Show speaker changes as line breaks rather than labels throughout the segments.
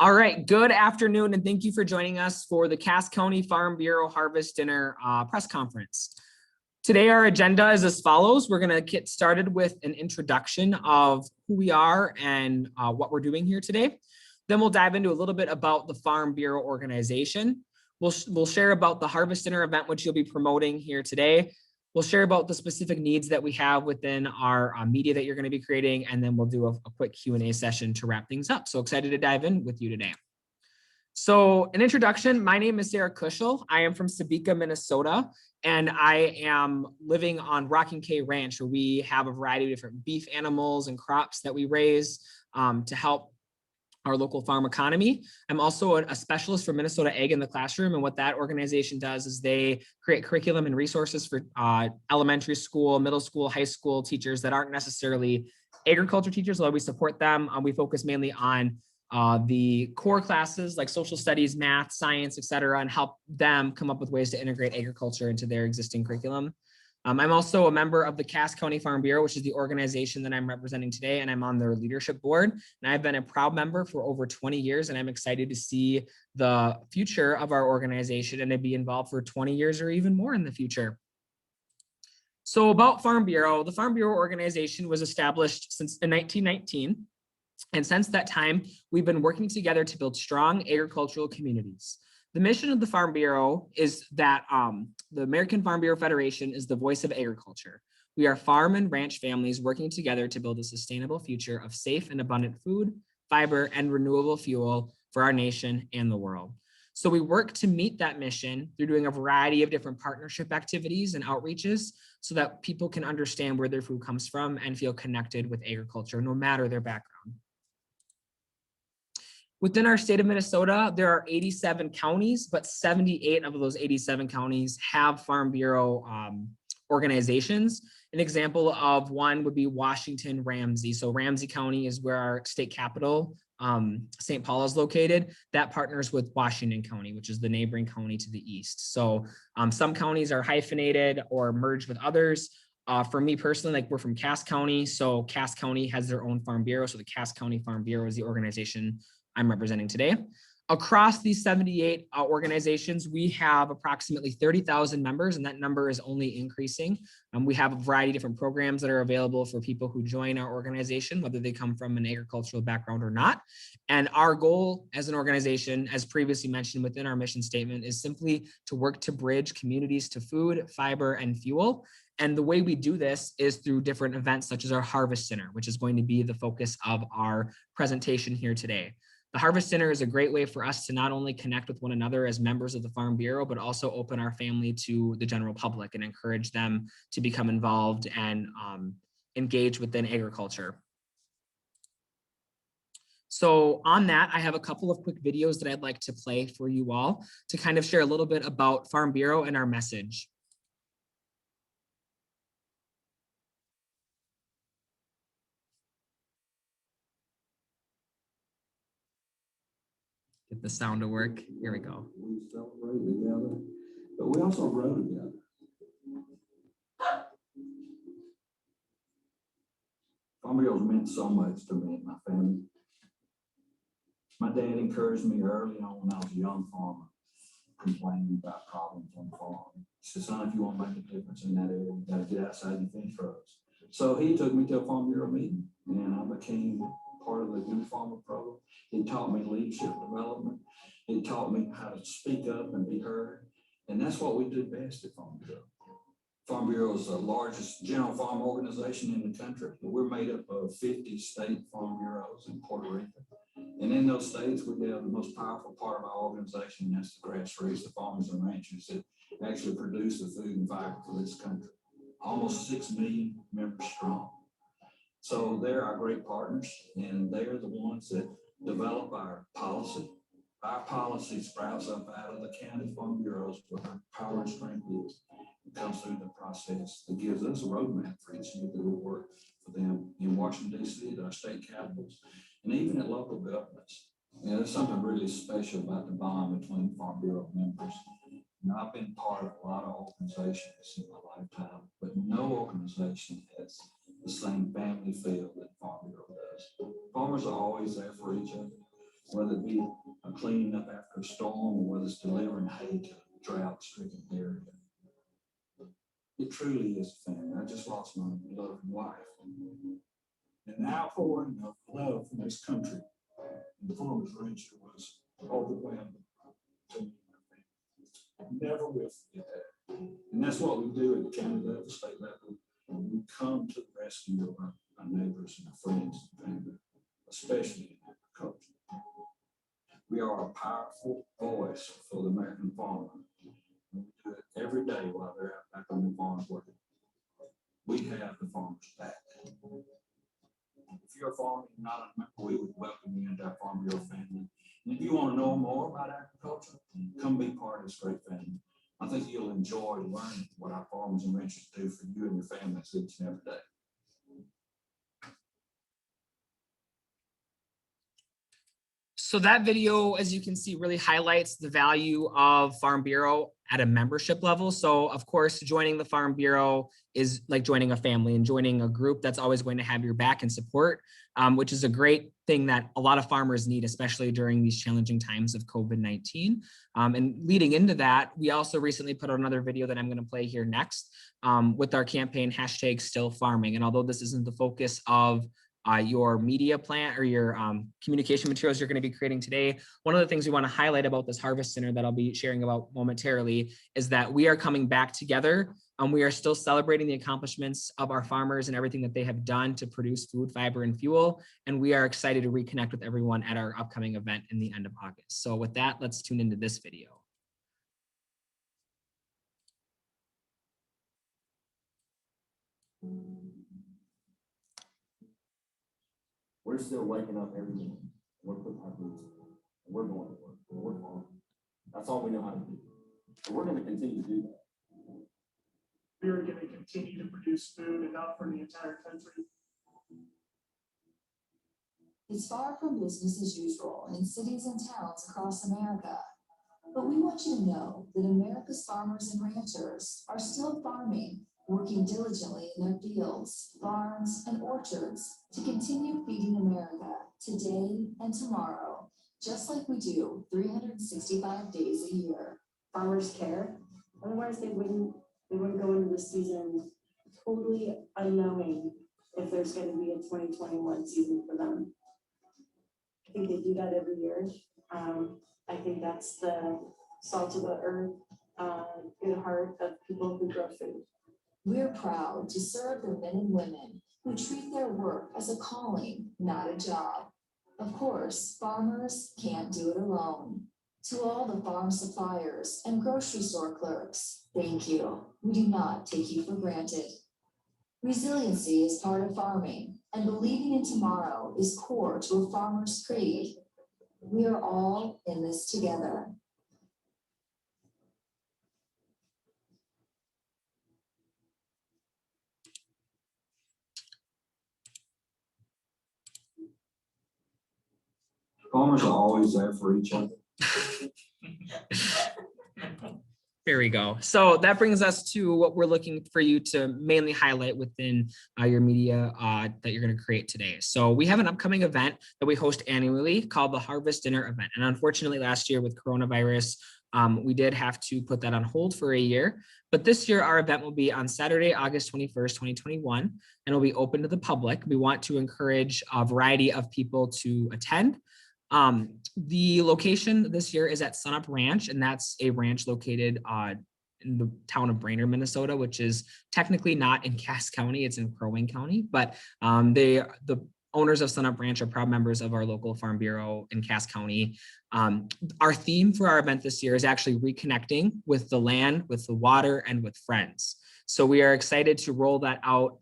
All right, good afternoon, and thank you for joining us for the Cass County Farm Bureau Harvest Dinner press conference. Today, our agenda is as follows. We're going to get started with an introduction of who we are and what we're doing here today. Then we'll dive into a little bit about the Farm Bureau organization. We'll share about the Harvest Dinner event, which you'll be promoting here today. We'll share about the specific needs that we have within our media that you're going to be creating, and then we'll do a quick Q&A session to wrap things up. So excited to dive in with you today. So an introduction, my name is Sarah Kushel. I am from Sabika, Minnesota, and I am living on Rocking K Ranch, where we have a variety of different beef animals and crops that we raise to help our local farm economy. I'm also a specialist for Minnesota Ag in the Classroom, and what that organization does is they create curriculum and resources for elementary school, middle school, high school teachers that aren't necessarily agriculture teachers, although we support them. We focus mainly on the core classes like social studies, math, science, et cetera, and help them come up with ways to integrate agriculture into their existing curriculum. I'm also a member of the Cass County Farm Bureau, which is the organization that I'm representing today, and I'm on their leadership board. And I've been a proud member for over 20 years, and I'm excited to see the future of our organization and to be involved for 20 years or even more in the future. So about Farm Bureau, the Farm Bureau organization was established in 1919. And since that time, we've been working together to build strong agricultural communities. The mission of the Farm Bureau is that the American Farm Bureau Federation is the voice of agriculture. We are farm and ranch families working together to build a sustainable future of safe and abundant food, fiber, and renewable fuel for our nation and the world. So we work to meet that mission through doing a variety of different partnership activities and outreaches so that people can understand where their food comes from and feel connected with agriculture, no matter their background. Within our state of Minnesota, there are 87 counties, but 78 of those 87 counties have Farm Bureau organizations. An example of one would be Washington Ramsey. So Ramsey County is where our state capital, St. Paul, is located. That partners with Washington County, which is the neighboring county to the east. So some counties are hyphenated or merged with others. For me personally, like we're from Cass County, so Cass County has their own Farm Bureau. So the Cass County Farm Bureau is the organization I'm representing today. Across these 78 organizations, we have approximately 30,000 members, and that number is only increasing. We have a variety of different programs that are available for people who join our organization, whether they come from an agricultural background or not. And our goal as an organization, as previously mentioned within our mission statement, is simply to work to bridge communities to food, fiber, and fuel. And the way we do this is through different events such as our Harvest Dinner, which is going to be the focus of our presentation here today. The Harvest Dinner is a great way for us to not only connect with one another as members of the Farm Bureau, but also open our family to the general public and encourage them to become involved and engage within agriculture. So on that, I have a couple of quick videos that I'd like to play for you all to kind of share a little bit about Farm Bureau and our message. Get the sound to work. Here we go.
We celebrate together, but we also grow together. Farm Bureau's meant so much to me and my family. My dad encouraged me early on when I was a young farmer, complaining about problems on the farm. He said, son, if you want to make a difference in that area, you got to get outside your fence rows. So he took me to a Farm Bureau meeting, and I became part of the New Farmer program. He taught me leadership development. He taught me how to speak up and be heard. And that's what we do best at Farm Bureau. Farm Bureau is the largest general farm organization in the country. We're made up of 50 state farm bureaus in Puerto Rico. And in those states, we have the most powerful part of our organization, and that's the grassroots, the farmers and ranchers that actually produce the food and fiber for this country. Almost 6 million members strong. So they're our great partners, and they're the ones that develop our policy. Our policy sprouts up out of the county farm bureaus where our power and strength is. It comes through the process that gives us a roadmap for each year that we work for them in Washington, D.C., at our state capitals, and even at local governments. You know, there's something really special about the bond between Farm Bureau members. And I've been part of a lot of organizations in my lifetime, but no organization has the same family feel that Farm Bureau does. Farmers are always there for each other. whether it be a cleaning up after a storm or whether it's delivering hay to a drought-stricken area. It truly is a family. I just lost my beloved wife. And the outpouring of love from this country in the farmers rancher was overwhelming to me. Never will forget that. And that's what we do at the county level, state level. We come to the rescue of our neighbors and our friends and family, especially in agriculture. We are a powerful voice for the American farmer. We do it every day while they're out back on the farms working. We have the farmers back. If you're a farmer, you're not a member, we would welcome you into our Farm Bureau family. And if you want to know more about agriculture, come be part of this great family. I think you'll enjoy learning what our farmers and ranchers do for you and your families each and every day.
So that video, as you can see, really highlights the value of Farm Bureau at a membership level. So of course, joining the Farm Bureau is like joining a family and joining a group that's always going to have your back and support, which is a great thing that a lot of farmers need, especially during these challenging times of COVID-19. And leading into that, we also recently put out another video that I'm going to play here next with our campaign #StillFarming. And although this isn't the focus of your media plan or your communication materials you're going to be creating today, one of the things we want to highlight about this Harvest Dinner that I'll be sharing about momentarily is that we are coming back together. We are still celebrating the accomplishments of our farmers and everything that they have done to produce food, fiber, and fuel. And we are excited to reconnect with everyone at our upcoming event in the end of August. So with that, let's tune into this video.
We're still waking up every morning. We're putting our boots on. We're going to work. We're farming. That's all we know how to do. And we're going to continue to do that.
We are going to continue to produce food enough for the entire country.
It's far from business as usual in cities and towns across America. But we want you to know that America's farmers and ranchers are still farming, working diligently in their fields, farms, and orchards to continue feeding America today and tomorrow, just like we do 365 days a year.
Farmers care, otherwise they wouldn't go into the season totally unknowing if there's going to be a 2021 season for them. I think they do that every year. I think that's the salt of the earth, good heart of people who grow food.
We're proud to serve the men and women who treat their work as a calling, not a job. Of course, farmers can't do it alone. To all the farm suppliers and grocery store clerks, thank you. We do not take you for granted. Resiliency is part of farming, and believing in tomorrow is core to a farmer's creed. We are all in this together.
Farmers are always there for each other.
There we go. So that brings us to what we're looking for you to mainly highlight within your media that you're going to create today. So we have an upcoming event that we host annually called the Harvest Dinner event. And unfortunately, last year with coronavirus, we did have to put that on hold for a year. But this year, our event will be on Saturday, August 21st, 2021, and it'll be open to the public. We want to encourage a variety of people to attend. The location this year is at Sunup Ranch, and that's a ranch located in the town of Brainerd, Minnesota, which is technically not in Cass County, it's in Crow Wing County, but the owners of Sunup Ranch are proud members of our local Farm Bureau in Cass County. Our theme for our event this year is actually reconnecting with the land, with the water, and with friends. So we are excited to roll that out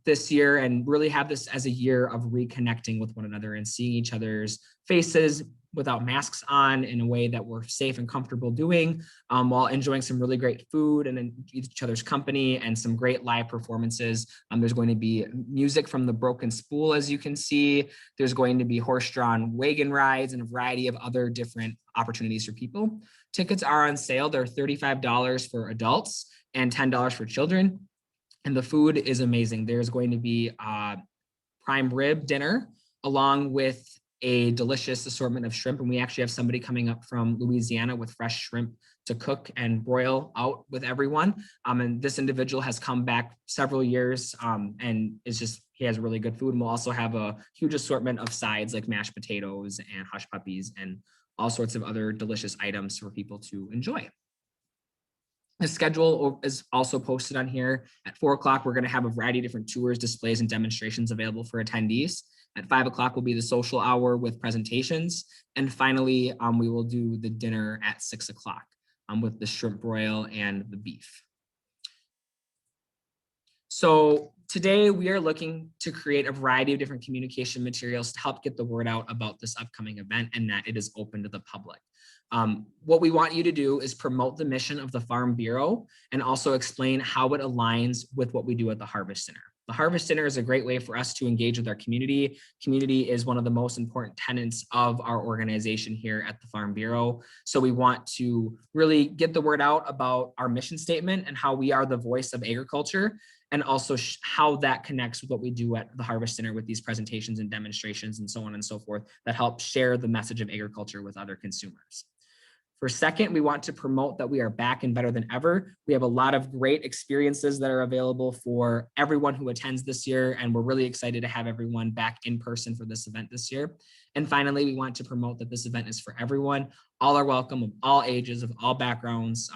this year and really have this as a year of reconnecting with one another and seeing each other's faces without masks on in a way that we're safe and comfortable doing, while enjoying some really great food and each other's company and some great live performances. There's going to be music from the Broken Spool, as you can see. There's going to be horse-drawn wagon rides and a variety of other different opportunities for people. Tickets are on sale. They're $35 for adults and $10 for children. And the food is amazing. There's going to be prime rib dinner along with a delicious assortment of shrimp. And we actually have somebody coming up from Louisiana with fresh shrimp to cook and broil out with everyone. And this individual has come back several years and he has really good food. And we'll also have a huge assortment of sides like mashed potatoes and hush puppies and all sorts of other delicious items for people to enjoy. The schedule is also posted on here. At 4 o'clock, we're going to have a variety of different tours, displays, and demonstrations available for attendees. At 5 o'clock will be the social hour with presentations. And finally, we will do the dinner at 6 o'clock with the shrimp broil and the beef. So today we are looking to create a variety of different communication materials to help get the word out about this upcoming event and that it is open to the public. What we want you to do is promote the mission of the Farm Bureau and also explain how it aligns with what we do at the Harvest Center. The Harvest Center is a great way for us to engage with our community. Community is one of the most important tenets of our organization here at the Farm Bureau. So we want to really get the word out about our mission statement and how we are the voice of agriculture, and also how that connects with what we do at the Harvest Center with these presentations and demonstrations and so on and so forth that help share the message of agriculture with other consumers. For second, we want to promote that we are back and better than ever. We have a lot of great experiences that are available for everyone who attends this year, and we're really excited to have everyone back in person for this event this year. And finally, we want to promote that this event is for everyone. All are welcome, of all ages, of all backgrounds,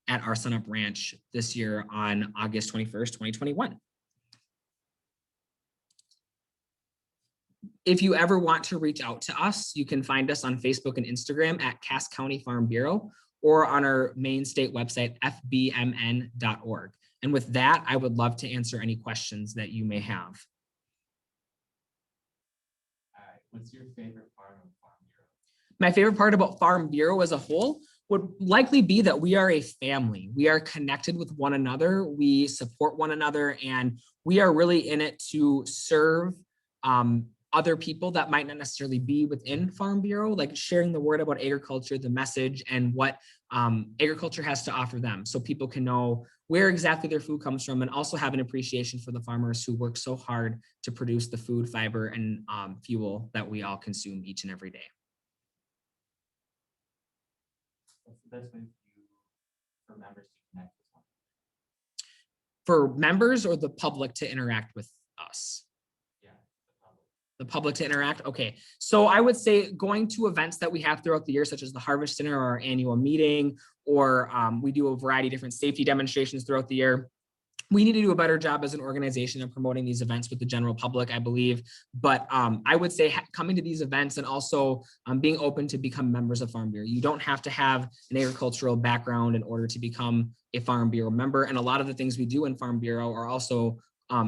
at our Sunup Ranch this year on August 21st, 2021. If you ever want to reach out to us, you can find us on Facebook and Instagram at Cass County Farm Bureau or on our main state website, fbmn.org. And with that, I would love to answer any questions that you may have.
All right, what's your favorite part of Farm Bureau?
My favorite part about Farm Bureau as a whole would likely be that we are a family. We are connected with one another. We support one another, and we are really in it to serve other people that might not necessarily be within Farm Bureau, like sharing the word about agriculture, the message, and what agriculture has to offer them, so people can know where exactly their food comes from and also have an appreciation for the farmers who work so hard to produce the food, fiber, and fuel that we all consume each and every day.
What's the best way for members to connect with one?
For members or the public to interact with us?
Yeah, the public.
The public to interact? Okay, so I would say going to events that we have throughout the year, such as the Harvest Dinner or our annual meeting, or we do a variety of different safety demonstrations throughout the year. We need to do a better job as an organization of promoting these events with the general public, I believe. But I would say coming to these events and also being open to become members of Farm Bureau. You don't have to have an agricultural background in order to become a Farm Bureau member. And a lot of the things we do in Farm Bureau are also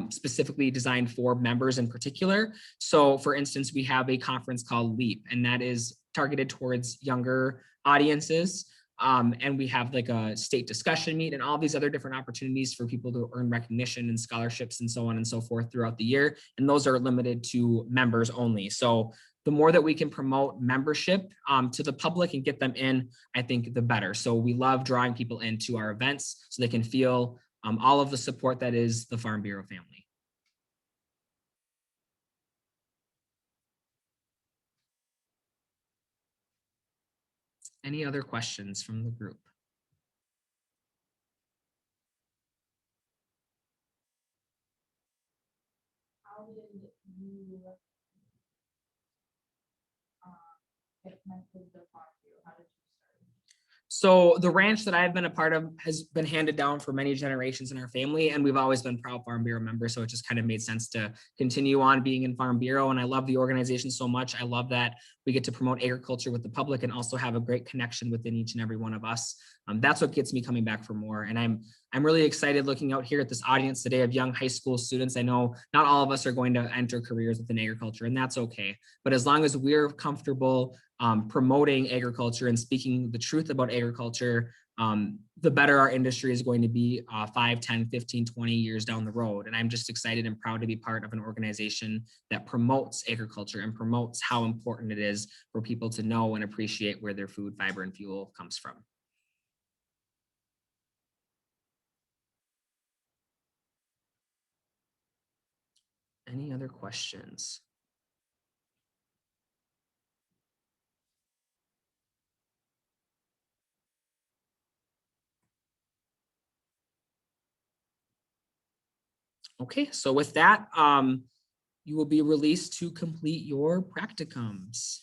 specifically designed for members in particular. So for instance, we have a conference called LEAP, and that is targeted towards younger audiences. And we have like a state discussion meet and all these other different opportunities for people to earn recognition and scholarships and so on and so forth throughout the year. And those are limited to members only. So the more that we can promote membership to the public and get them in, I think the better. So we love drawing people into our events so they can feel all of the support that is the Farm Bureau family. Any other questions from the group?
How did you get connected with the Farm Bureau? How did you start?
So the ranch that I've been a part of has been handed down for many generations in our family, and we've always been proud Farm Bureau members. So it just kind of made sense to continue on being in Farm Bureau. And I love the organization so much. I love that we get to promote agriculture with the public and also have a great connection within each and every one of us. That's what gets me coming back for more. And I'm really excited looking out here at this audience today of young high school students. I know not all of us are going to enter careers within agriculture, and that's okay. But as long as we're comfortable promoting agriculture and speaking the truth about agriculture, the better our industry is going to be 5, 10, 15, 20 years down the road. And I'm just excited and proud to be part of an organization that promotes agriculture and promotes how important it is for people to know and appreciate where their food, fiber, and fuel comes from. Any other questions? Okay, so with that, you will be released to complete your practicums.